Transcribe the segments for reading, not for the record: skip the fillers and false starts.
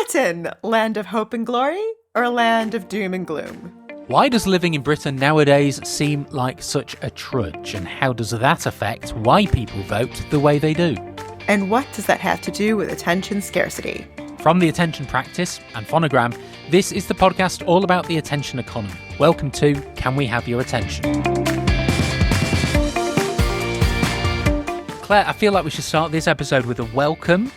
Britain, land of hope and glory, or land of doom and gloom? Why does living in Britain nowadays seem like such a trudge, and how does that affect why people vote the way they do? And what does that have to do with attention scarcity? From the Attention Practice and Phonogram, this is the podcast all about the attention economy. Welcome to Can We Have Your Attention? Claire, I feel like we should start this episode with a welcome.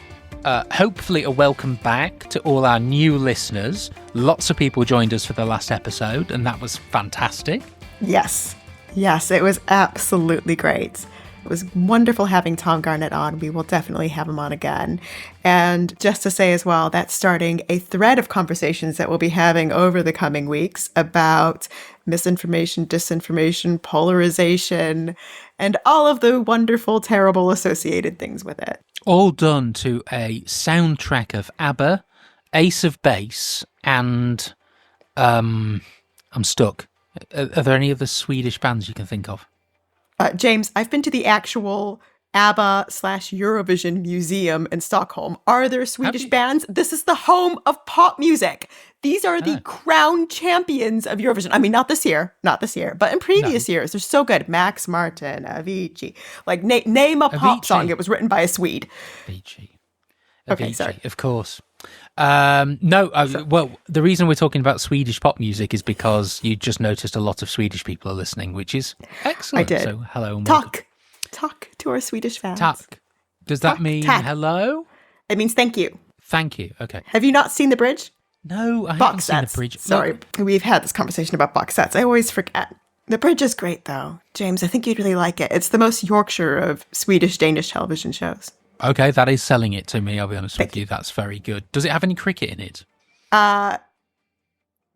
Hopefully a welcome back to all our new listeners. Lots of people joined us for the last episode, and that was fantastic. Yes, it was absolutely great. It was wonderful having Tom Garnett on. We will definitely have him on again. And just to say as well, that's starting a thread of conversations that we'll be having over the coming weeks about misinformation, disinformation, polarization, and all of the wonderful, terrible associated things with it. All done to a soundtrack of ABBA, Ace of Base, and I'm stuck. Are there any other Swedish bands you can think of? James, I've been to the actual ABBA/Eurovision Museum in Stockholm. Are there Swedish bands? This is the home of pop music. These are the crown champions of Eurovision. I mean, not this year, but in previous years. They're so good. Max Martin, Avicii. Like, name a pop song. It was written by a Swede. Avicii. Okay, sorry. Of course. Well, the reason we're talking about Swedish pop music is because you just noticed a lot of Swedish people are listening, which is excellent. I did. So, hello and welcome. Talk to our Swedish fans. Talk. Does that mean hello? It means thank you. Thank you. Okay. Have you not seen The Bridge? No, I Box haven't sets. seen The Bridge. Sorry, we've had this conversation about box sets. I always forget. The Bridge is great, though. James, I think you'd really like it. It's the most Yorkshire of Swedish-Danish television shows. Okay, that is selling it to me, I'll be honest with you. That's very good. Does it have any cricket in it?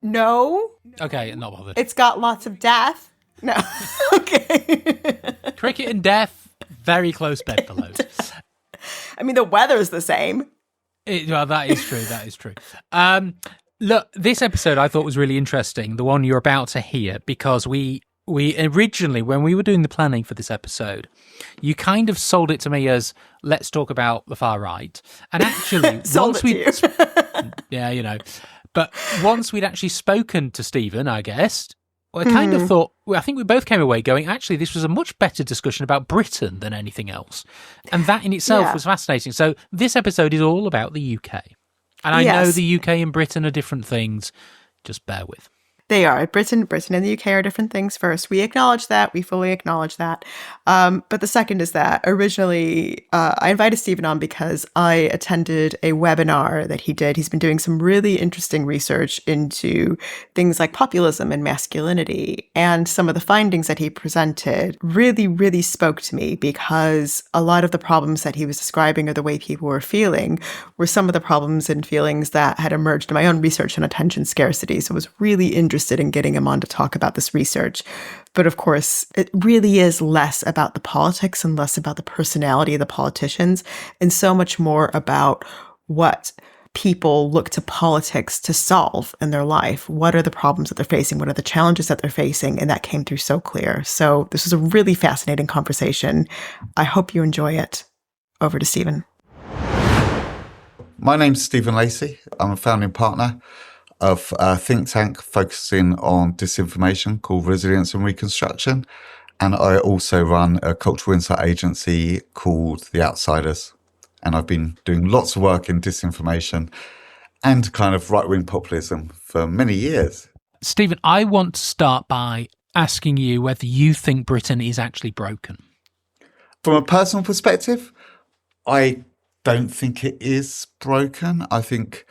No. Okay, not bothered. It's got lots of death. No. Okay. Cricket and death, very close bedfellows. I mean, the weather's the same. Well, that is true. Look, this episode I thought was really interesting, the one you're about to hear, because we originally, when we were doing the planning for this episode, you kind of sold it to me as, let's talk about the far right. And actually, but once we'd actually spoken to Stephen, our guest, I kind of thought, I think we both came away going, actually, this was a much better discussion about Britain than anything else. And that in itself was fascinating. So this episode is all about the UK. And I know the UK and Britain are different things. Just bear with. They are. Britain and the UK are different things first. We acknowledge that. We fully acknowledge that. But the second is that originally I invited Stephen on because I attended a webinar that he did. He's been doing some really interesting research into things like populism and masculinity. And some of the findings that he presented really, really spoke to me because a lot of the problems that he was describing or the way people were feeling were some of the problems and feelings that had emerged in my own research on attention scarcity. So it was really interested in getting him on to talk about this research. But of course, it really is less about the politics and less about the personality of the politicians and so much more about what people look to politics to solve in their life. What are the problems that they're facing? What are the challenges that they're facing? And that came through so clear. So this was a really fascinating conversation. I hope you enjoy it. Over to Stephen. My name's Stephen Lacey. I'm a founding partner of a think tank focusing on disinformation called Resilience Reconstruction. And I also run a cultural insight agency called The Outsiders. And I've been doing lots of work in disinformation and kind of right-wing populism for many years. Stephen, I want to start by asking you whether you think Britain is actually broken. From a personal perspective, I don't think it is broken. I think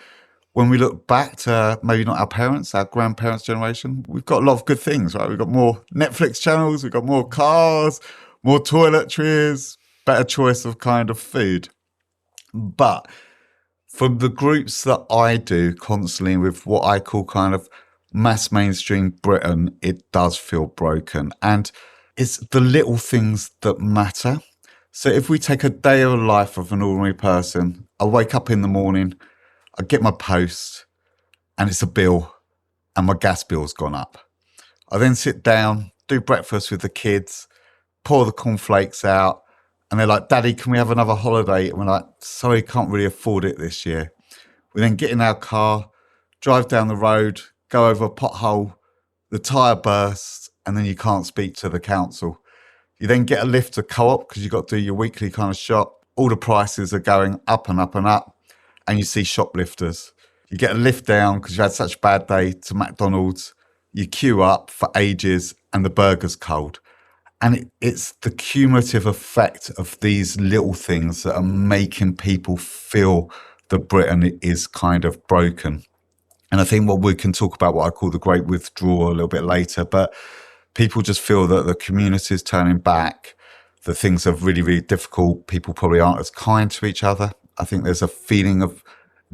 when we look back to maybe not our parents, our grandparents' generation, we've got a lot of good things, right? We've got more Netflix channels, we've got more cars, more toiletries, better choice of kind of food. But from the groups that I do constantly with what I call kind of mass mainstream Britain, it does feel broken. And it's the little things that matter. So if we take a day of the life of an ordinary person, I wake up in the morning, I get my post and it's a bill and my gas bill's gone up. I then sit down, do breakfast with the kids, pour the cornflakes out, and they're like, Daddy, can we have another holiday? And we're like, sorry, can't really afford it this year. We then get in our car, drive down the road, go over a pothole, the tyre bursts, and then you can't speak to the council. You then get a lift to Co-op because you've got to do your weekly kind of shop. All the prices are going up and up and up, and you see shoplifters. You get a lift down because you've had such a bad day to McDonald's. You queue up for ages, and the burger's cold. And it's the cumulative effect of these little things that are making people feel that Britain is kind of broken. And I think what we can talk about, what I call the Great Withdrawal a little bit later, but people just feel that the community is turning back, that things are really, really difficult. People probably aren't as kind to each other. I think there's a feeling of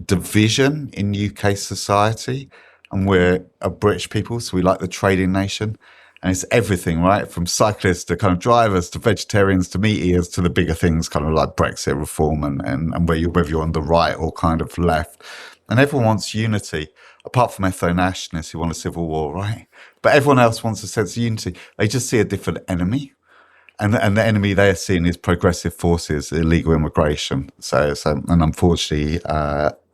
division in UK society, and we're a British people, so we like the trading nation. And it's everything, right? From cyclists to kind of drivers to vegetarians to meat eaters to the bigger things, kind of like Brexit reform and whether you're on the right or kind of left. And everyone wants unity, apart from ethno-nationalists who want a civil war, right? But everyone else wants a sense of unity. They just see a different enemy. And the enemy they're seeing is progressive forces, illegal immigration. So and unfortunately,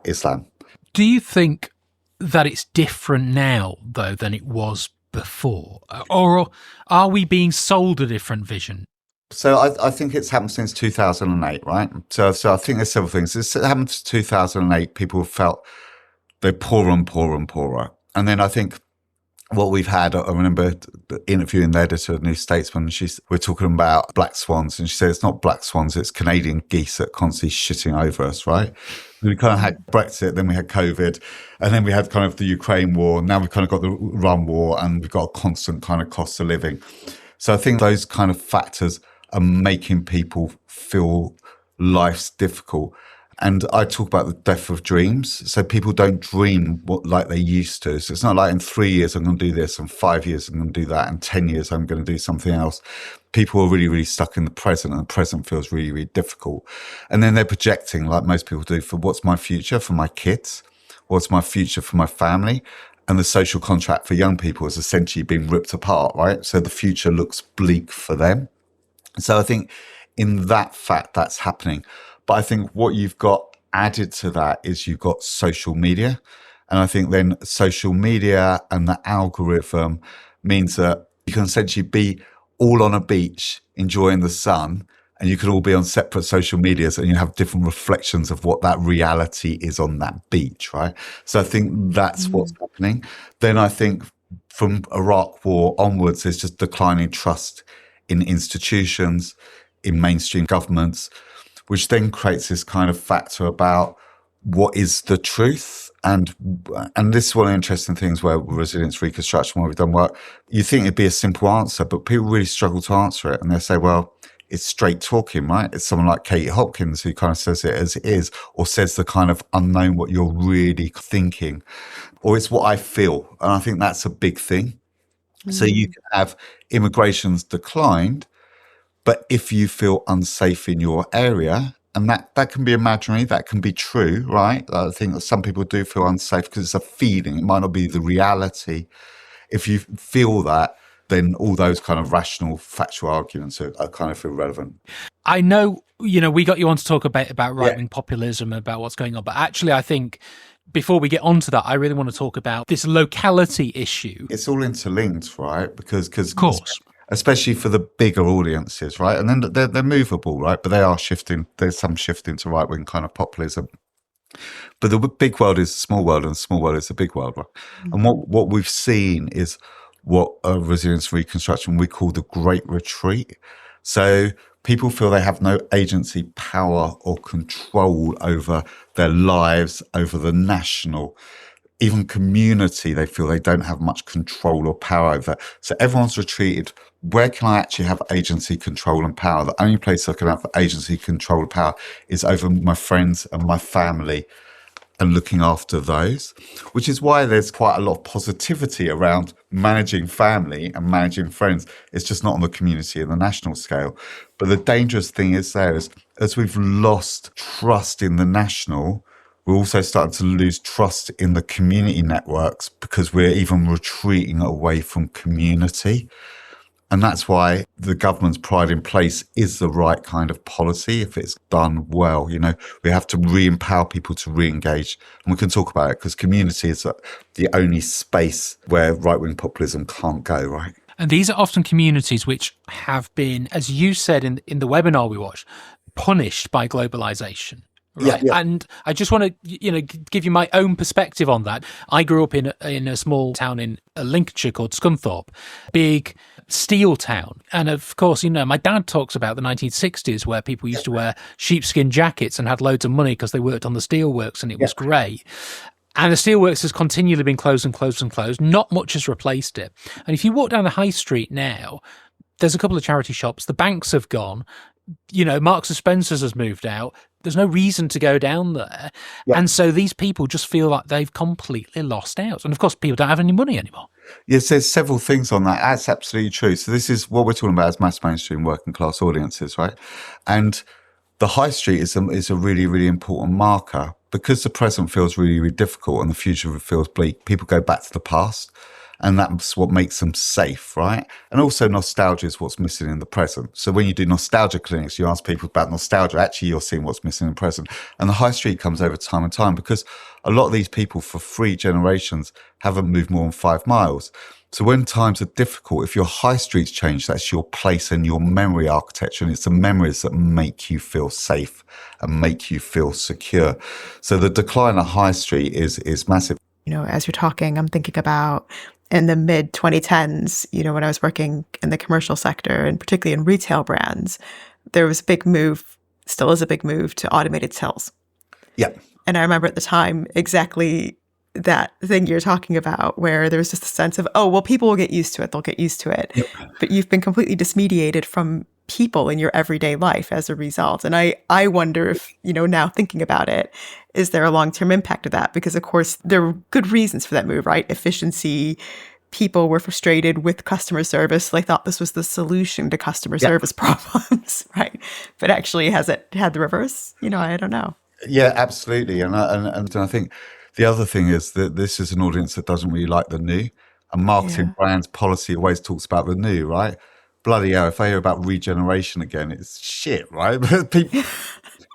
Islam. Do you think that it's different now, though, than it was before? Or are we being sold a different vision? So I think it's happened since 2008, right? So I think there's several things. It's happened since 2008. People have felt they're poorer and poorer and poorer. And then I think what we've had, I remember interviewing the editor of New Statesman, we're talking about black swans, and she said it's not black swans, it's Canadian geese that are constantly shitting over us, right? We kind of had Brexit, then we had COVID, and then we had kind of the Ukraine war. Now we've kind of got the Iran war, and we've got a constant kind of cost of living. So I think those kind of factors are making people feel life's difficult. And I talk about the death of dreams. So people don't dream like they used to. So it's not like in 3 years I'm going to do this, and 5 years I'm going to do that, and 10 years I'm going to do something else. People are really, really stuck in the present, and the present feels really, really difficult. And then they're projecting, like most people do, for what's my future for my kids? What's my future for my family? And the social contract for young people has essentially been ripped apart, right? So the future looks bleak for them. So I think in that fact, that's happening. But I think what you've got added to that is you've got social media. And I think then social media and the algorithm means that you can essentially be all on a beach enjoying the sun, and you can all be on separate social medias, and you have different reflections of what that reality is on that beach, right? So I think that's what's happening. Then I think from Iraq war onwards, there's just declining trust in institutions, in mainstream governments, which then creates this kind of factor about what is the truth. And this is one of the interesting things where Resilience Reconstruction, where we've done work, you think it'd be a simple answer, but people really struggle to answer it. And they say, well, it's straight talking, right? It's someone like Katie Hopkins who kind of says it as it is, or says the kind of unknown what you're really thinking, or it's what I feel. And I think that's a big thing. So you can have immigration's declined, but if you feel unsafe in your area, and that can be imaginary, that can be true, right? I think that some people do feel unsafe because it's a feeling. It might not be the reality. If you feel that, then all those kind of rational, factual arguments are kind of irrelevant. I know, we got you on to talk about right-wing populism, about what's going on, but actually I think before we get onto that, I really want to talk about this locality issue. It's all interlinked, right? Because of course, especially for the bigger audiences, right? And then they're movable, right? But they are shifting. There's some shifting to right-wing kind of populism. But the big world is the small world, and the small world is the big world, right? And what we've seen is what Resilience Reconstruction we call the Great Retreat. So people feel they have no agency, power, or control over their lives, over the national, even community. They feel they don't have much control or power over. So everyone's retreated. Where can I actually have agency, control, and power? The only place I can have agency, control, and power is over my friends and my family, and looking after those, which is why there's quite a lot of positivity around managing family and managing friends. It's just not on the community and the national scale. But the dangerous thing is as we've lost trust in the national, we're also starting to lose trust in the community networks, because we're even retreating away from community. And that's why the government's pride in place is the right kind of policy if it's done well. You know, we have to re-empower people to re-engage. And we can talk about it because community is the only space where right-wing populism can't go, right? And these are often communities which have been, as you said in the webinar we watched, punished by globalization. Right. Yeah. And I just want to, give you my own perspective on that. I grew up in a small town in Lincolnshire called Scunthorpe, big steel town. And of course, my dad talks about the 1960s where people used to wear sheepskin jackets and had loads of money because they worked on the steelworks and it was great. And the steelworks has continually been closed and closed and closed. Not much has replaced it. And if you walk down the high street now, there's a couple of charity shops. The banks have gone. Marks and Spencer's has moved out. There's no reason to go down there. Yeah. And so these people just feel like they've completely lost out. And of course, people don't have any money anymore. Yes, there's several things on that. That's absolutely true. So this is what we're talking about as mass mainstream working class audiences, right? And the high street is a really, really important marker because the present feels really, really difficult and the future feels bleak. People go back to the past. And that's what makes them safe, right? And also nostalgia is what's missing in the present. So when you do nostalgia clinics, you ask people about nostalgia, actually you're seeing what's missing in the present. And the high street comes over time and time because a lot of these people for 3 generations haven't moved more than 5 miles. So when times are difficult, if your high streets change, that's your place and your memory architecture. And it's the memories that make you feel safe and make you feel secure. So the decline of high street is massive. As you're talking, I'm thinking about in the mid 2010s, when I was working in the commercial sector and particularly in retail brands, there was a big move, still is a big move to automated tills. Yeah. And I remember at the time exactly that thing you're talking about where there was just a sense of, oh, well, people will get used to it. They'll get used to it. Yep. But you've been completely dismediated from people in your everyday life as a result. And I wonder if, now thinking about it, is there a long-term impact of that? Because, of course, there were good reasons for that move, right? Efficiency. People were frustrated with customer service. They thought this was the solution to customer service problems, right? But actually, has it had the reverse? I don't know. Yeah, absolutely. And I think the other thing is that this is an audience that doesn't really like the new. And marketing brands policy always talks about the new, right? Bloody hell, if they hear about regeneration again, it's shit, right?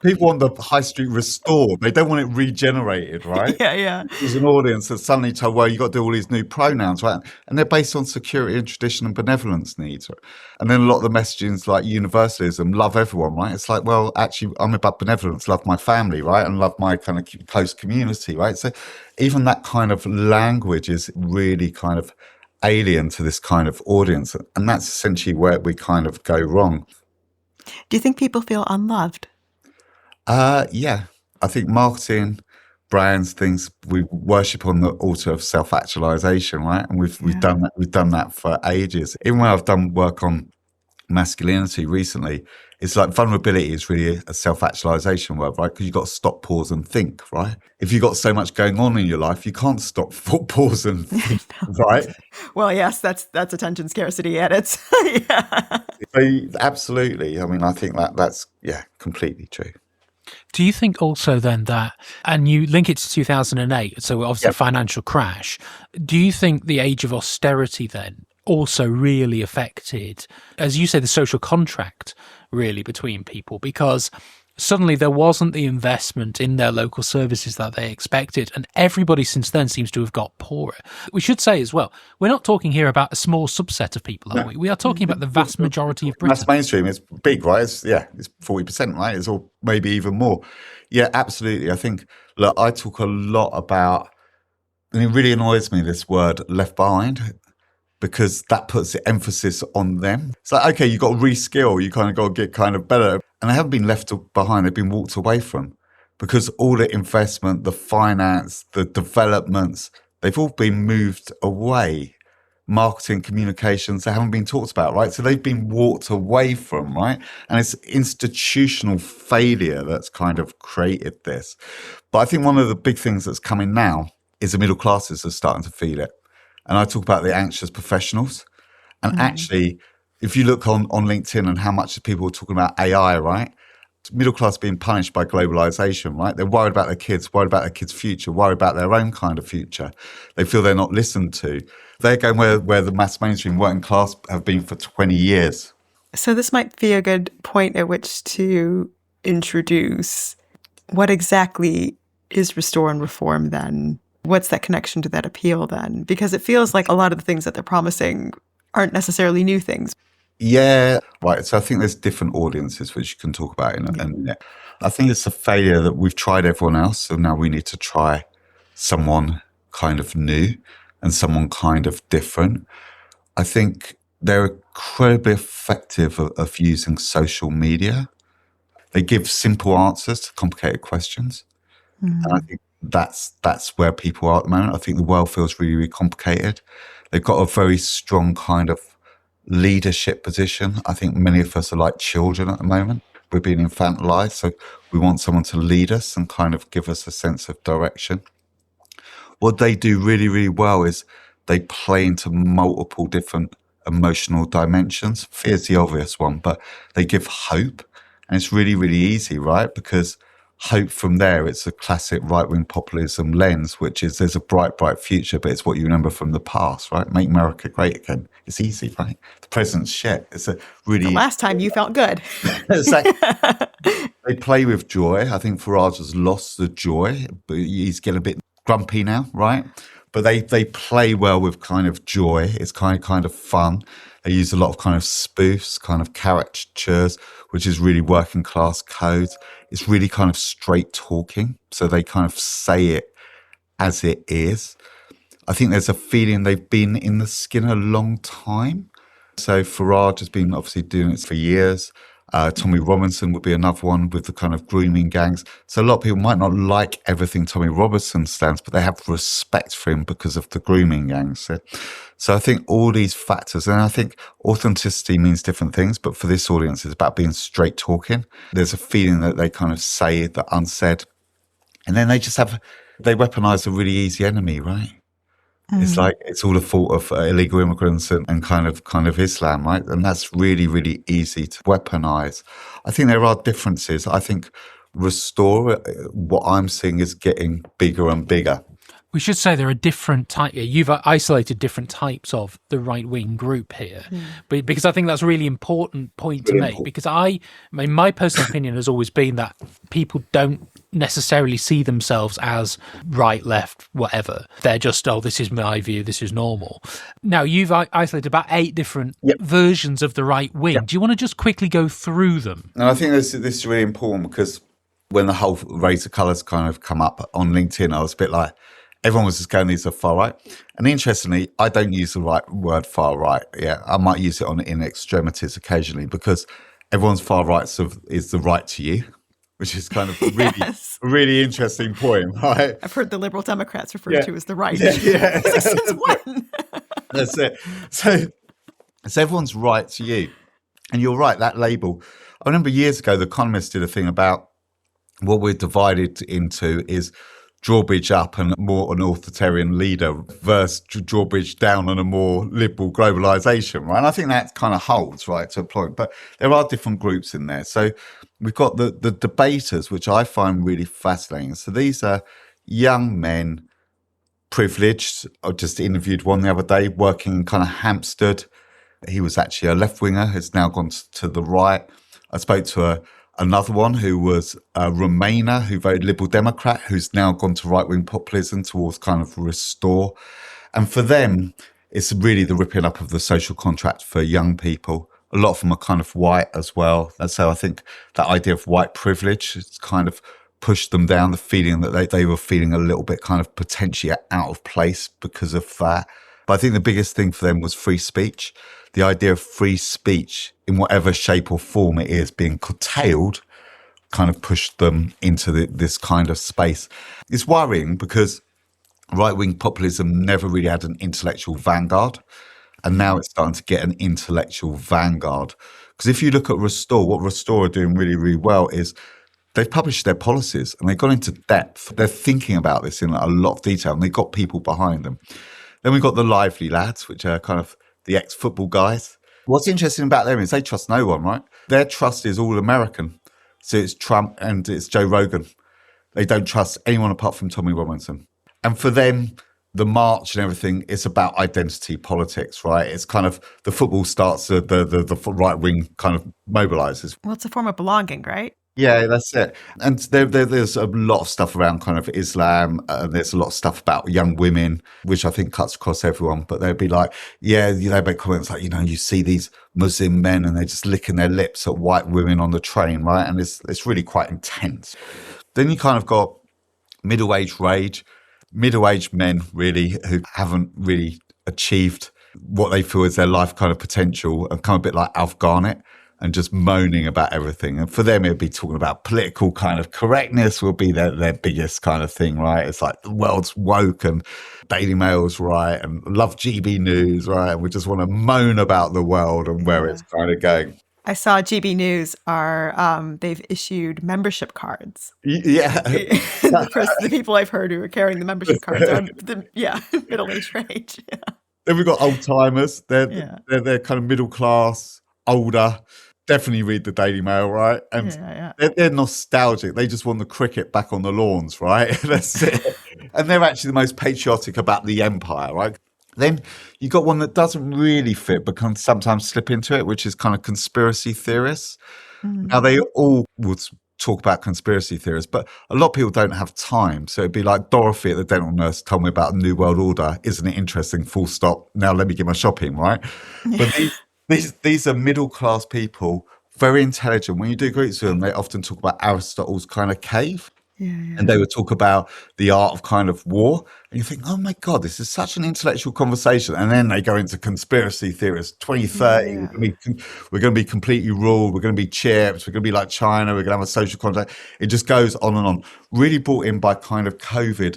People want the high street restored. They don't want it regenerated, right? Yeah. There's an audience that's suddenly told, well, you've got to do all these new pronouns, right? And they're based on security and tradition and benevolence needs. Right? And then a lot of the messaging's like universalism, love everyone, right? It's like, well, actually, I'm about benevolence, love my family, right? And love my kind of close community, right? So even that kind of language is really kind of alien to this kind of audience. And that's essentially where we kind of go wrong. Do you think people feel unloved? Yeah, I think marketing, brands, things we worship on the altar of self-actualization, right? And we've done that. We've done that for ages. Even when I've done work on masculinity recently, it's like vulnerability is really a self-actualization word, right? Because you've got to stop, pause, and think, right? If you've got so much going on in your life, you can't stop, pause, and think, right? Well, yes, that's attention scarcity at its Absolutely. I mean, I think that's completely true. Do you think also then that, and you link it to 2008, so obviously financial crash, do you think the age of austerity then also really affected, as you say, the social contract really between people? Because suddenly there wasn't the investment in their local services that they expected, and everybody since then seems to have got poorer. We should say as well, we're not talking here about a small subset of people, are we? We are talking about the vast majority of Britain. Mass mainstream is big, right? It's 40%, right? It's all maybe even more. Yeah, absolutely. I think, look, I talk a lot about, and it really annoys me, this word left behind, because that puts the emphasis on them. It's like, okay, you've got to reskill, you kind of got to get kind of better. And they haven't been left behind, they've been walked away from. Because all the investment, the finance, the developments, they've all been moved away. Marketing, communications, they haven't been talked about, right? So they've been walked away from, right? And it's institutional failure that's kind of created this. But I think one of the big things that's coming now is the middle classes are starting to feel it. And I talk about the anxious professionals. And actually, if you look on LinkedIn and how much people are talking about AI, right? middle class being punished by globalization, right? They're worried about their kids' future, worried about their own kind of future. They feel they're not listened to. They're going where the mass mainstream working class have been for 20 years. So this might be a good point at which to introduce what exactly is restore and reform then? What's that connection to that appeal then? Because it feels like a lot of the things that they're promising aren't necessarily new things. Yeah, right. So I think there's different audiences which you can talk about. And I think it's a failure that we've tried everyone else. So now we need to try someone kind of new and someone kind of different. I think they're incredibly effective of using social media. They give simple answers to complicated questions. And I think that's where people are at the moment. I think the world feels really, really complicated. They've got a very strong kind of leadership position. I think many of us are like children at the moment. We're being infantilized. So we want someone to lead us and kind of give us a sense of direction. What they do really, really well is they play into multiple different emotional dimensions. Fear's the obvious one, but they give hope. And it's really, really easy, right? Because hope from there, it's a classic right-wing populism lens, which is there's a bright, bright future, but it's what you remember from the past, right? Make America great again. It's easy, right? The president's shit. It's a really... The last time you felt good. Exactly. They play with joy. I think Farage has lost the joy, but he's getting a bit grumpy now, right? But they play well with kind of joy. It's kind of fun. They use a lot of kind of spoofs, kind of caricatures, which is really working class codes. It's really kind of straight talking. So they kind of say it as it is. I think there's a feeling they've been in the skin a long time. So Farage has been obviously doing it for years. Tommy Robinson would be another one with the kind of grooming gangs. So a lot of people might not like everything Tommy Robinson stands, but they have respect for him because of the grooming gangs. So I think all these factors, and I think authenticity means different things, but for this audience, it's about being straight talking. There's a feeling that they kind of say the unsaid. And then they weaponize a really easy enemy, right? It's like it's all the fault of illegal immigrants and kind of Islam, right? And that's really, really easy to weaponize. I think there are differences. I think Restore, what I'm seeing is getting bigger and bigger. We should say there are different types. You've isolated different types of the right-wing group here, but because I think that's a really important point to make. Because my personal opinion has always been that people don't necessarily see themselves as right, left, whatever. They're just, this is my view, this is normal. Now, you've isolated about 8 different versions of the right wing. Do you want to just quickly go through them? And I think this is really important because when the whole race of colours kind of come up on LinkedIn, I was a bit like, everyone was just going, these are far right. And interestingly, I don't use the right word far right. Yeah, I might use it in extremities occasionally because everyone's far right is the right to you, which is kind of a really interesting point, right? I've heard the Liberal Democrats referred to as the right. Yeah. Since when? That's it. So everyone's right to you. And you're right, that label. I remember years ago, The Economist did a thing about what we're divided into is drawbridge up and more an authoritarian leader versus drawbridge down and a more liberal globalization, right? And I think that kind of holds, right, to a point. But there are different groups in there. So we've got the debaters, which I find really fascinating. So these are young men, privileged. I just interviewed one the other day, working in kind of Hampstead. He was actually a left-winger, has now gone to the right. I spoke to another one who was a Remainer, who voted Liberal Democrat, who's now gone to right-wing populism towards kind of Restore. And for them, it's really the ripping up of the social contract for young people. A lot of them are kind of white as well. And so I think that idea of white privilege has kind of pushed them down, the feeling that they were feeling a little bit kind of potentially out of place because of that. But I think the biggest thing for them was free speech. The idea of free speech in whatever shape or form it is being curtailed kind of pushed them into this kind of space. It's worrying because right-wing populism never really had an intellectual vanguard, and now it's starting to get an intellectual vanguard. Because if you look at Restore, what Restore are doing really, really well is they've published their policies and they've gone into depth. They're thinking about this in a lot of detail and they've got people behind them. Then we've got the Lively lads, which are kind of the ex-football guys. What's interesting about them is they trust no one, right? Their trust is all American. So it's Trump and it's Joe Rogan. They don't trust anyone apart from Tommy Robinson. And for them, the march and everything is about identity politics, right? It's kind of the football starts, the right wing kind of mobilizes. Well, it's a form of belonging, right? Yeah, that's it. And there's a lot of stuff around kind of Islam. There's a lot of stuff about young women, which I think cuts across everyone. But they'd be like, yeah, they make comments like, you see these Muslim men and they're just licking their lips at white women on the train, right? And it's really quite intense. Then you kind of got middle-aged rage, middle-aged men really who haven't really achieved what they feel is their life kind of potential, and kind of a bit like Alf Garnett, and just moaning about everything. And for them, it'd be talking about political kind of correctness will be their biggest kind of thing, right? It's like the world's woke and Daily Mail's right and love GB News, right? And we just want to moan about the world and where it's kind of going. I saw GB News they've issued membership cards. Yeah. The people I've heard who are carrying the membership cards are middle-aged rage. Yeah. Then we've got old timers. They're kind of middle class, older. Definitely read the Daily Mail, right? And they're nostalgic. They just want the cricket back on the lawns, right? That's it. And they're actually the most patriotic about the empire, right? Then you got one that doesn't really fit, but can sometimes slip into it, which is kind of conspiracy theorists. Mm. Now, they all would talk about conspiracy theories, but a lot of people don't have time. So it'd be like Dorothy at the dental nurse told me about a New World Order. Isn't it interesting? Full stop. Now let me get my shopping, right? But these are middle-class people, very intelligent. When you do groups with them, they often talk about Aristotle's kind of cave. And they would talk about the art of kind of war. And you think, oh my God, this is such an intellectual conversation. And then they go into conspiracy theories. 2030, we're going to be completely ruled. We're going to be chips. We're going to be like China. We're going to have a social contract. It just goes on and on. Really brought in by kind of COVID.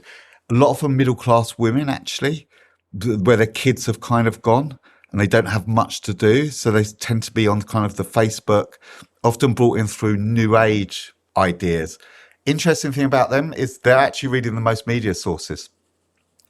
A lot of them middle-class women, actually, where their kids have kind of gone and they don't have much to do. So they tend to be on kind of the Facebook, often brought in through new age ideas. Interesting thing about them is they're actually reading the most media sources,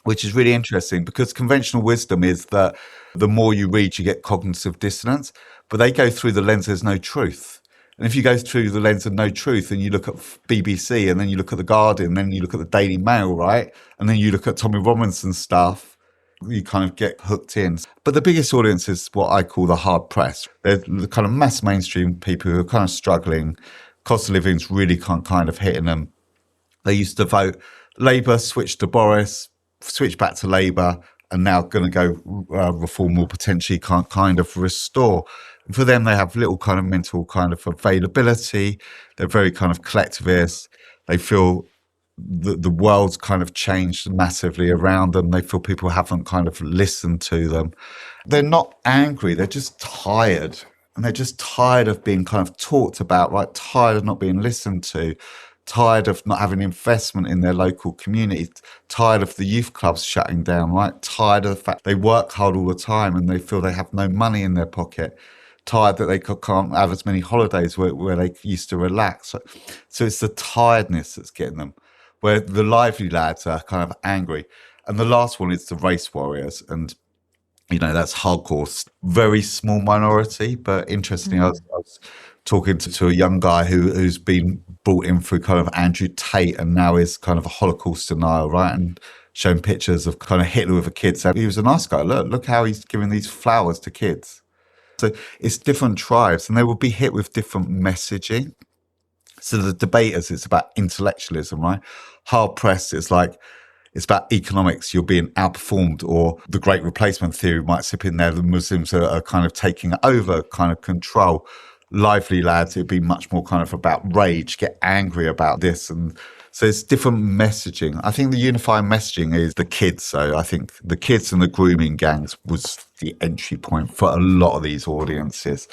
which is really interesting because conventional wisdom is that the more you read, you get cognitive dissonance, but they go through the lens there's no truth. And if you go through the lens of no truth and you look at BBC and then you look at The Guardian, and then you look at the Daily Mail, right? And then you look at Tommy Robinson's stuff, you kind of get hooked in. But the biggest audience is what I call the hard press. They're the kind of mass mainstream people who are kind of struggling. Cost of living's really kind of hitting them. They used to vote Labour, switch to Boris, switch back to Labour, and now going to go reform or potentially kind of restore. And for them, they have little kind of mental kind of availability. They're very kind of collectivist. They feel the world's kind of changed massively around them. They feel people haven't kind of listened to them. They're not angry. They're just tired. And they're just tired of being kind of talked about, right? Tired of not being listened to, tired of not having investment in their local community, tired of the youth clubs shutting down, right? Tired of the fact they work hard all the time and they feel they have no money in their pocket, tired that they can't have as many holidays where they used to relax. So it's the tiredness that's getting them, where the lively lads are kind of angry. And the last one is the race warriors. And that's hardcore, very small minority, but interesting. I was talking to a young guy who's been brought in through kind of Andrew Tate and now is kind of a Holocaust denial, right? And showing pictures of kind of Hitler with a kid. So he was a nice guy. Look how he's giving these flowers to kids. So it's different tribes and they will be hit with different messaging. So the debaters, it's about intellectualism, right? Hard pressed, it's about economics, you're being outperformed, or the great replacement theory might slip in there. The Muslims are kind of taking over kind of control. Lively lads, it'd be much more kind of about rage, get angry about this. And so it's different messaging. I think the unifying messaging is the kids. So I think the kids and the grooming gangs was the entry point for a lot of these audiences.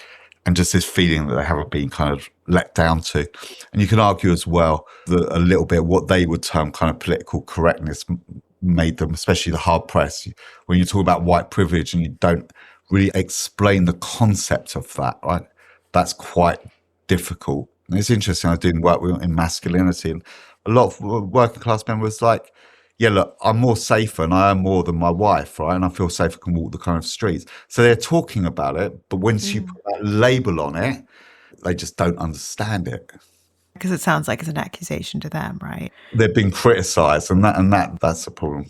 And just this feeling that they haven't been kind of let down to. And you can argue as well that a little bit what they would term kind of political correctness made them, especially the hard press, when you talk about white privilege and you don't really explain the concept of that, right? That's quite difficult. And it's interesting, I was doing work in masculinity and a lot of working class men was like, yeah, look, I'm more safer and I earn more than my wife, right? And I feel safe, I can walk the kind of streets. So they're talking about it, but once you put that label on it, they just don't understand it. Because it sounds like it's an accusation to them, right? They're being criticised, and that's a problem.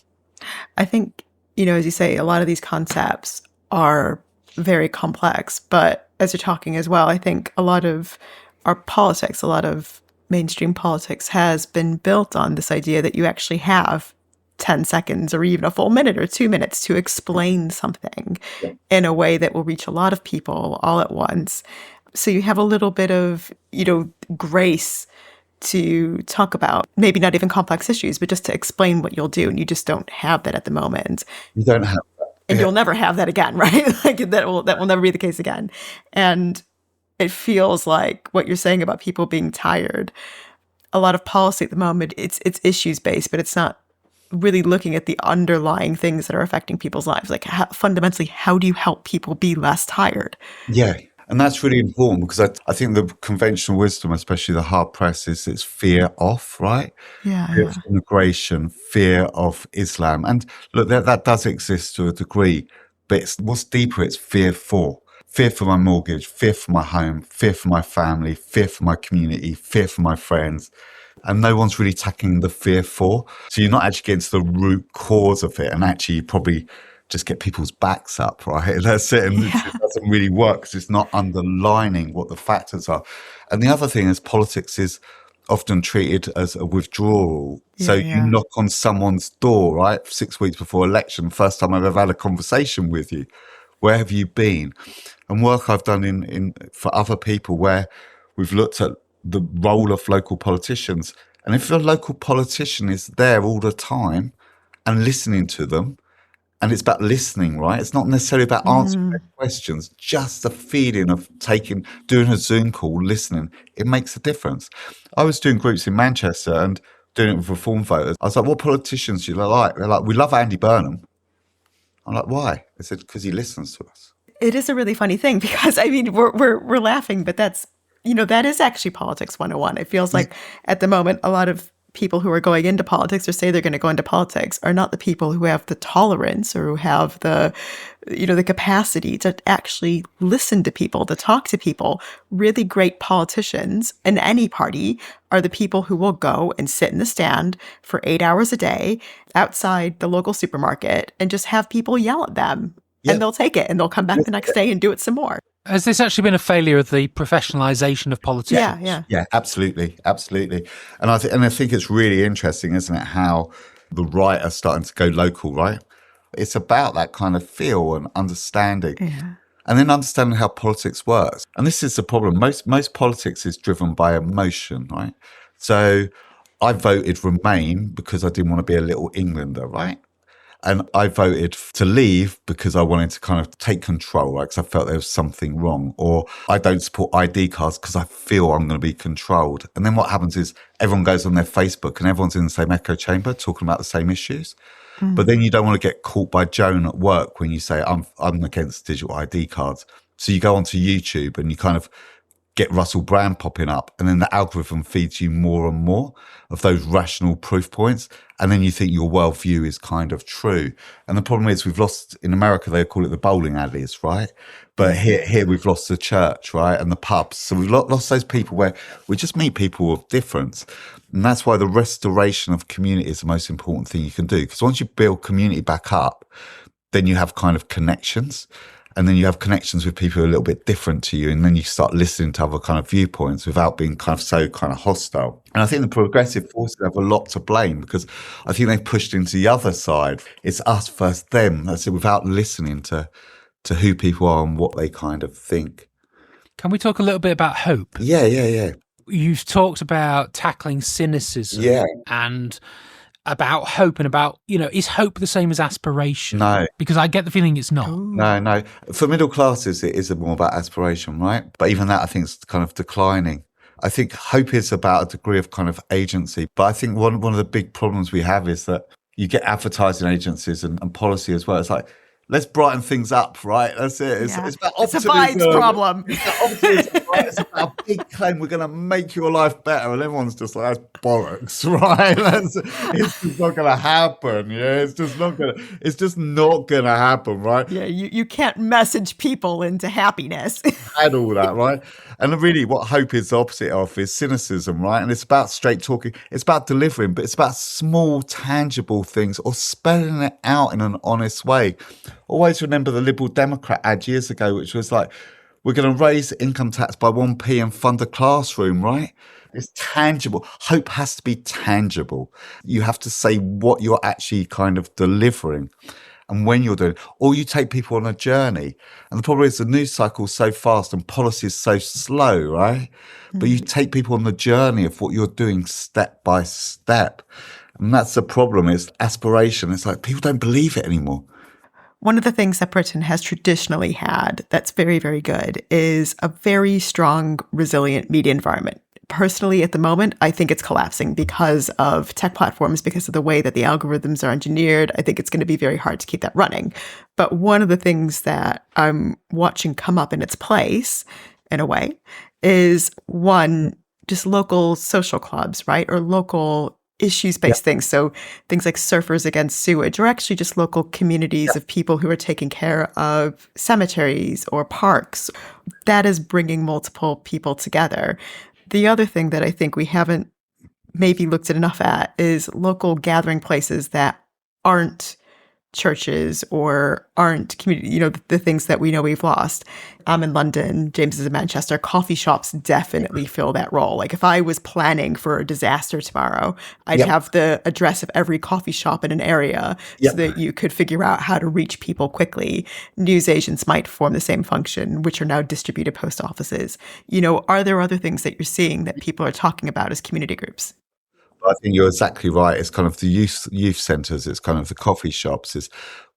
I think, as you say, a lot of these concepts are very complex, but as you're talking as well, I think a lot of our politics, a lot of mainstream politics has been built on this idea that you actually have 10 seconds or even a full minute or 2 minutes to explain something in a way that will reach a lot of people all at once. So you have a little bit of, grace to talk about maybe not even complex issues, but just to explain what you'll do. And you just don't have that at the moment. You don't have that. And you'll never have that again, right? Like that will never be the case again. And it feels like what you're saying about people being tired. A lot of policy at the moment, it's issues based, but it's not really looking at the underlying things that are affecting people's lives. Like fundamentally, how do you help people be less tired? Yeah. And that's really important because I think the conventional wisdom, especially the hard press, is it's fear of, right? Fear of immigration, fear of Islam. And look, that does exist to a degree, but what's deeper, it's fear for. Fear for my mortgage, fear for my home, fear for my family, fear for my community, fear for my friends. And no one's really tackling the fear for. So you're not actually getting to the root cause of it. And actually, you probably just get people's backs up, right? That's it. And it doesn't really work because it's not underlining what the factors are. And the other thing is politics is often treated as a withdrawal. So you knock on someone's door, right? 6 weeks before election, first time I've ever had a conversation with you. Where have you been? And work I've done in for other people where we've looked at the role of local politicians. And if a local politician is there all the time and listening to them, and it's about listening, right? It's not necessarily about answering their questions, just the feeling of doing a Zoom call, listening. It makes a difference. I was doing groups in Manchester and doing it with reform voters. I was like, what politicians do you like? They're like, we love Andy Burnham. I'm like, why? They said, because he listens to us. It is a really funny thing because, I mean, we're laughing, but that's, that is actually politics 101. It feels like at the moment, a lot of people who are going into politics or say they're going to go into politics are not the people who have the tolerance or who have the, the capacity to actually listen to people, to talk to people. Really great politicians in any party are the people who will go and sit in the stand for 8 hours a day outside the local supermarket and just have people yell at them. Yeah. And they'll take it and they'll come back the next day and do it some more. Has this actually been a failure of the professionalization of politicians? Yeah, absolutely. And I think it's really interesting, isn't it, how the right are starting to go local, right? It's about that kind of feel and understanding. Yeah. And then understanding how politics works. And this is the problem. Most politics is driven by emotion, right? So I voted Remain because I didn't want to be a little Englander, right? And I voted to leave because I wanted to kind of take control, right? Because I felt there was something wrong. Or I don't support ID cards because I feel I'm going to be controlled. And then what happens is everyone goes on their Facebook and everyone's in the same echo chamber talking about the same issues. But then you don't want to get caught by Joan at work when you say, I'm against digital ID cards. So you go onto YouTube and you kind of get Russell Brand popping up, and then the algorithm feeds you more and more of those rational proof points, and then you think your worldview is kind of true. And the problem is we've lost, in America they call it the bowling alleys, right? But here we've lost the church, right, and the pubs. So we've lost those people where we just meet people of difference. And that's why the restoration of community is the most important thing you can do, because once you build community back up, then you have kind of connections. And then you have connections with people who are a little bit different to you. And then you start listening to other kind of viewpoints without being kind of so kind of hostile. And I think the progressive forces have a lot to blame because I think they've pushed into the other side. It's us versus them. That's it, without listening to who people are and what they kind of think. Can we talk a little bit about hope? Yeah. You've talked about tackling cynicism and about hope and about, is hope the same as aspiration? No. Because I get the feeling it's not. No. For middle classes, it is more about aspiration, right? But even that, I think, is kind of declining. I think hope is about a degree of kind of agency. But I think one of the big problems we have is that you get advertising agencies and policy as well. It's like, let's brighten things up, right? That's it. It's about It's a optimism. vibes problem. It's about optimism, right? It's about a big claim. We're going to make your life better. And everyone's just like, that's bollocks, right? It's just not going to happen. Yeah, it's just not going to happen, right? Yeah, you can't message people into happiness. And all that, right? And really what hope is the opposite of is cynicism, right? And it's about straight talking. It's about delivering, but it's about small, tangible things or spelling it out in an honest way. Always remember the Liberal Democrat ad years ago, which was like, we're going to raise the income tax by 1p and fund a classroom, right? It's tangible. Hope has to be tangible. You have to say what you're actually kind of delivering. And when you're doing it, or you take people on a journey. And the problem is the news cycle is so fast and policy is so slow, right? But you take people on the journey of what you're doing step by step. And that's the problem, is aspiration. It's like people don't believe it anymore. One of the things that Britain has traditionally had that's very, very good is a very strong, resilient media environment. Personally, at the moment, I think it's collapsing because of tech platforms, because of the way that the algorithms are engineered. I think it's going to be very hard to keep that running. But one of the things that I'm watching come up in its place, in a way, is one, just local social clubs, right? Or local issues-based things. So things like Surfers Against Sewage, or actually just local communities of people who are taking care of cemeteries or parks. That is bringing multiple people together. The other thing that I think we haven't maybe looked at enough at is local gathering places that aren't churches or aren't community, the things that we know we've lost. I'm in London, James is in Manchester. Coffee shops definitely fill that role. Like if I was planning for a disaster tomorrow, I'd have the address of every coffee shop in an area so that you could figure out how to reach people quickly. Newsagents might form the same function, which are now distributed post offices. Are there other things that you're seeing that people are talking about as community groups? I think you're exactly right. It's kind of the youth centres. It's kind of the coffee shops. It's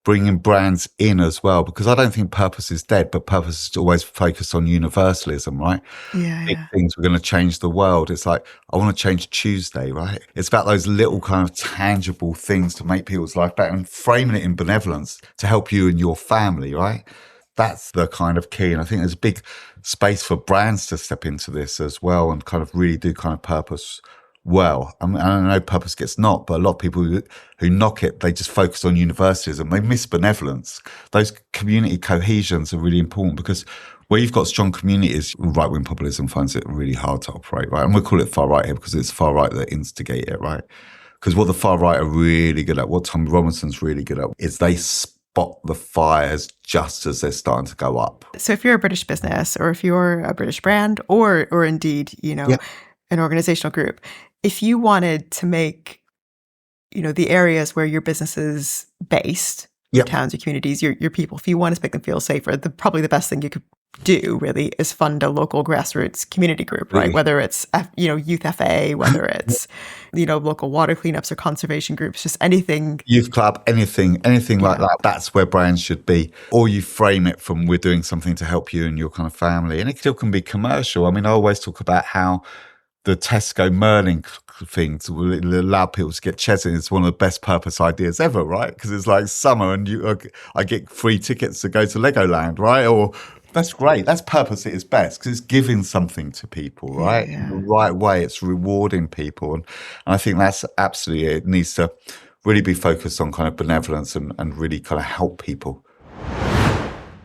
bringing brands in as well, because I don't think purpose is dead, but purpose is always focused on universalism, right? Big things, we're going to change the world. It's like, I want to change Tuesday, right? It's about those little kind of tangible things to make people's life better and framing it in benevolence to help you and your family, right? That's the kind of key. And I think there's a big space for brands to step into this as well and kind of really do kind of purpose well. I mean, I know purpose gets knocked, but a lot of people who knock it, they just focus on universalism. They miss benevolence. Those community cohesions are really important, because where you've got strong communities, right-wing populism finds it really hard to operate, right? And we call it far right here because it's far right that instigate it, right? Because what the far right are really good at, what Tommy Robinson's really good at, is they spot the fires just as they're starting to go up. So if you're a British business, or if you're a British brand, or indeed, an organizational group, if you wanted to make, the areas where your business is based, your towns, your communities, your people, if you want to make them feel safer, probably the best thing you could do really is fund a local grassroots community group, right? Really? Whether it's, Youth FA, whether it's, local water cleanups or conservation groups, just anything. Youth club, anything like that. That's where brands should be. Or you frame it from, we're doing something to help you and your kind of family. And it still can be commercial. I mean, I always talk about how the Tesco Merlin thing to allow people to get Chesney is one of the best purpose ideas ever, right? Because it's like summer and I get free tickets to go to Legoland, right? Or that's great. That's purpose at its best, because it's giving something to people, right? In the right way. It's rewarding people. And I think that's absolutely it. It needs to really be focused on kind of benevolence and really kind of help people.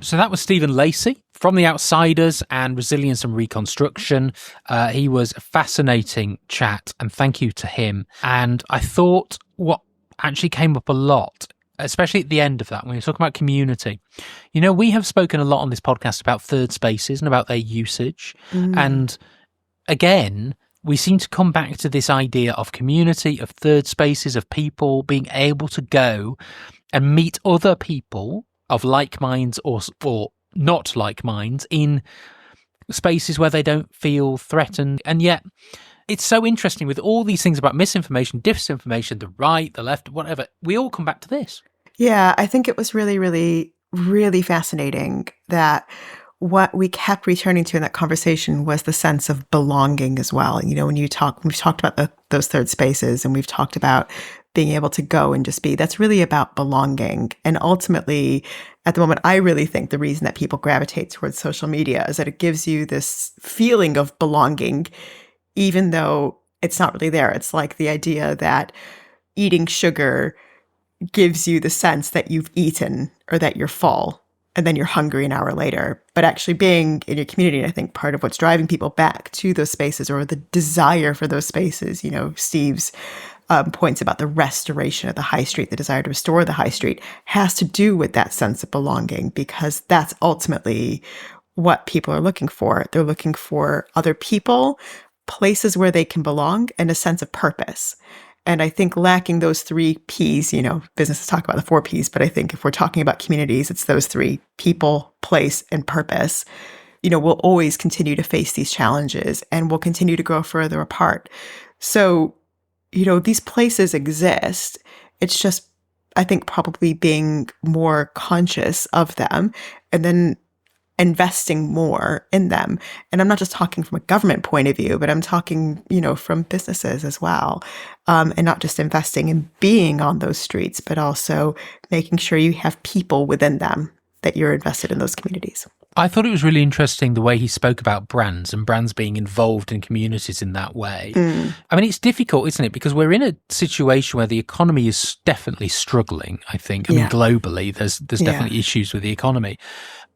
So that was Stephen Lacey from The Outsiders and Resilience and Reconstruction. He was a fascinating chat, and thank you to him. And I thought what actually came up a lot, especially at the end of that, when we were talking about community. We have spoken a lot on this podcast about third spaces and about their usage. And again, we seem to come back to this idea of community, of third spaces, of people being able to go and meet other people of like minds or not like minds in spaces where they don't feel threatened. And yet it's so interesting with all these things about misinformation, disinformation, the right, the left, whatever, we all come back to this. Yeah, I think it was really, really, really fascinating that what we kept returning to in that conversation was the sense of belonging as well. When we've talked about those third spaces, and we've talked about being able to go and just be. That's really about belonging. And ultimately, at the moment, I really think the reason that people gravitate towards social media is that it gives you this feeling of belonging, even though it's not really there. It's like the idea that eating sugar gives you the sense that you've eaten or that you're full, and then you're hungry an hour later. But actually being in your community, I think part of what's driving people back to those spaces, or the desire for those spaces, Steve's points about the restoration of the high street, the desire to restore the high street, has to do with that sense of belonging, because that's ultimately what people are looking for. They're looking for other people, places where they can belong, and a sense of purpose. And I think lacking those 3 Ps, businesses talk about the 4 Ps, but I think if we're talking about communities, it's those 3: people, place, and purpose. We'll always continue to face these challenges, and we'll continue to grow further apart. So, these places exist. It's just, I think, probably being more conscious of them, and then investing more in them. And I'm not just talking from a government point of view, but I'm talking, from businesses as well. And not just investing in being on those streets, but also making sure you have people within them, that you're invested in those communities. I thought it was really interesting the way he spoke about brands and brands being involved in communities in that way. I mean, it's difficult, isn't it? Because we're in a situation where the economy is definitely struggling, I think. I mean, globally, there's definitely issues with the economy.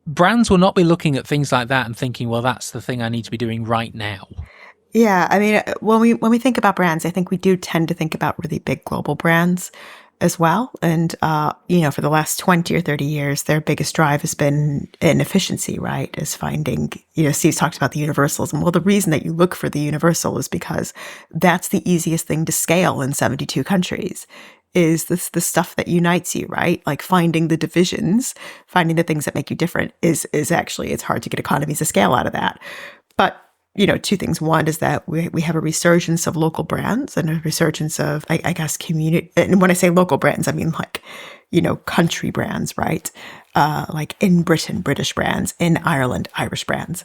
Brands will not be looking at things like that and thinking, well, that's the thing I need to be doing right now. Yeah, I mean, when we think about brands, I think we do tend to think about really big global brands as well. And, for the last 20 or 30 years, their biggest drive has been in efficiency, right? Is finding, Steve talked about the universals. And well, the reason that you look for the universal is because that's the easiest thing to scale in 72 countries. Is this the stuff that unites you, right? Like finding the divisions, finding the things that make you different is actually, it's hard to get economies of scale out of that. But, 2 things. One is that we have a resurgence of local brands and a resurgence of, I guess, community. And when I say local brands, I mean like, country brands, right? Like in Britain, British brands, in Ireland, Irish brands,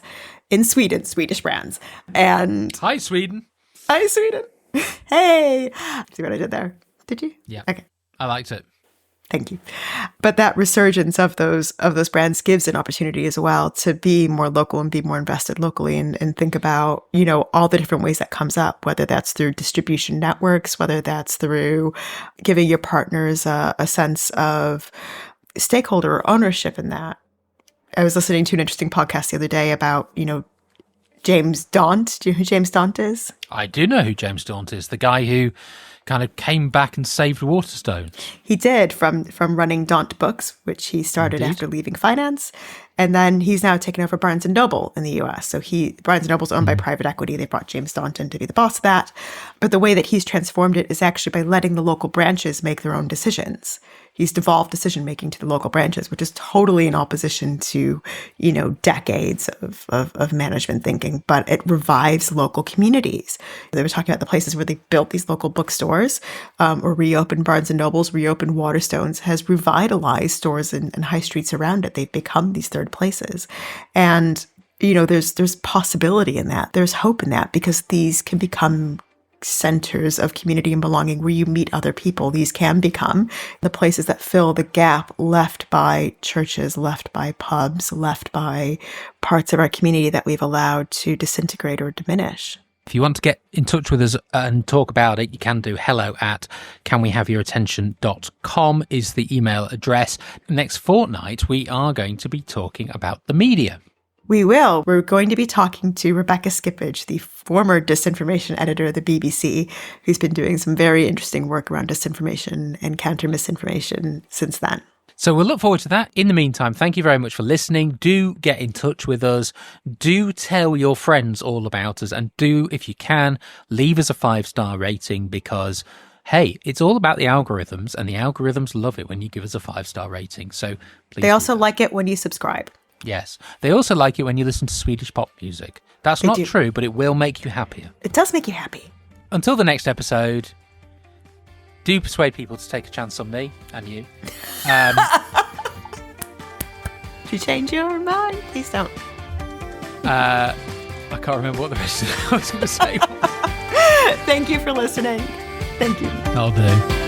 in Sweden, Swedish brands. And Hi, Sweden. Hi, Sweden. Hey, see what I did there? Did you? Yeah. Okay. I liked it. Thank you. But that resurgence of those brands gives an opportunity as well to be more local and be more invested locally, and think about, all the different ways that comes up, whether that's through distribution networks, whether that's through giving your partners a sense of stakeholder or ownership in that. I was listening to an interesting podcast the other day about, James Daunt. Do you know who James Daunt is? I do know who James Daunt is, the guy who kind of came back and saved Waterstones. He did, from running Daunt Books, which he started after leaving finance. And then he's now taken over Barnes & Noble in the US. So Barnes & Noble's owned by private equity. They brought James Daunt in to be the boss of that. But the way that he's transformed it is actually by letting the local branches make their own decisions. He's devolved decision-making to the local branches, which is totally in opposition to, decades of management thinking, but it revives local communities. They were talking about the places where they built these local bookstores, or reopened Barnes & Nobles, reopened Waterstones, has revitalized stores and high streets around it. They've become these third places. And, there's possibility in that. There's hope in that, because these can become centers of community and belonging where you meet other people. These can become the places that fill the gap left by churches, left by pubs, left by parts of our community that we've allowed to disintegrate or diminish. If you want to get in touch with us and talk about it, you can do hello@canwehaveyyourattention.com is the email address. Next fortnight, we are going to be talking about the media. We will. We're going to be talking to Rebecca Skippage, the former disinformation editor of the BBC, who's been doing some very interesting work around disinformation and counter-misinformation since then. So we'll look forward to that. In the meantime, thank you very much for listening. Do get in touch with us. Do tell your friends all about us. And do, if you can, leave us a 5-star rating, because, hey, it's all about the algorithms, and the algorithms love it when you give us a 5-star rating. So please. They also like it when you subscribe. Yes. They also like it when you listen to Swedish pop music. That's not true, but it will make you happier. It does make you happy. Until the next episode, do persuade people to take a chance on me and you. Did you change your mind? Please don't. I can't remember what the rest of it I was going to say. Thank you for listening. Thank you. I'll do.